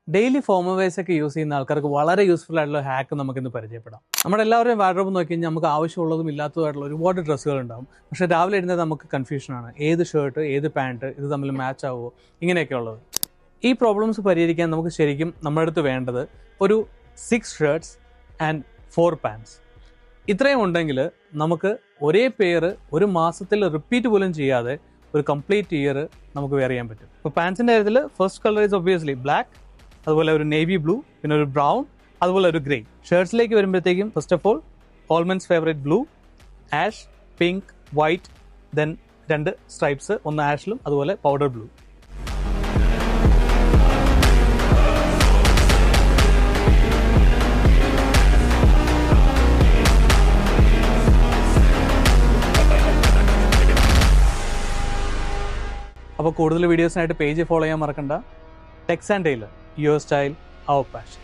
Daily formal wears ഒക്കെ use ചെയ്യുന്ന ആൾക്കാർക്ക് വളരെ യൂസ്ഫുൾ ആയിട്ടുള്ള ഹാക്ക് നമുക്കിന്ന് പരിചയപ്പെടാം. നമ്മുടെ എല്ലാവരുടെയും വാർഡ്രോബ് നോക്കി കഴിഞ്ഞാൽ നമുക്ക് ആവശ്യമുള്ളതും ഇല്ലാത്തതുമായിട്ടുള്ള ഒരുപാട് ഡ്രസ്സുകൾ ഉണ്ടാവും. പക്ഷേ രാവിലെ എഴുന്നത് നമുക്ക് കൺഫ്യൂഷനാണ്, ഏത് ഷർട്ട് ഏത് പാൻറ്റ് ഇത് തമ്മിൽ മാച്ച് ആവുമോ, ഇങ്ങനെയൊക്കെ ഉള്ളത്. ഈ പ്രോബ്ലംസ് പരിഹരിക്കാൻ നമുക്ക് ശരിക്കും നമ്മുടെ അടുത്ത് വേണ്ടത് ഒരു 6 ഷർട്ട്സ് ആൻഡ് 4 പാൻറ്റ്സ്. ഇത്രയും ഉണ്ടെങ്കിൽ നമുക്ക് ഒരേ പെയർ ഒരു മാസത്തിൽ റിപ്പീറ്റ് പോലും ചെയ്യാതെ ഒരു കംപ്ലീറ്റ് ഇയർ നമുക്ക് വെയർ ചെയ്യാൻ പറ്റും. ഇപ്പോൾ പാൻസിൻ്റെ കാര്യത്തിൽ first colour is obviously black, അതുപോലെ ഒരു നേവി ബ്ലൂ, പിന്നെ ഒരു ബ്രൗൺ, അതുപോലെ ഒരു ഗ്രേ. ഷർട്ട്സിലേക്ക് വരുമ്പോഴത്തേക്കും first of all all men's favourite blue, ash, pink, white, then 2 stripes, ഒന്ന് ആഷിലും അതുപോലെ പൗഡർ ബ്ലൂ. അപ്പോൾ കൂടുതൽ വീഡിയോസിനായിട്ട് പേജ് ഫോളോ ചെയ്യാൻ മറക്കണ്ട. Tex and Tailor, your style, our passion.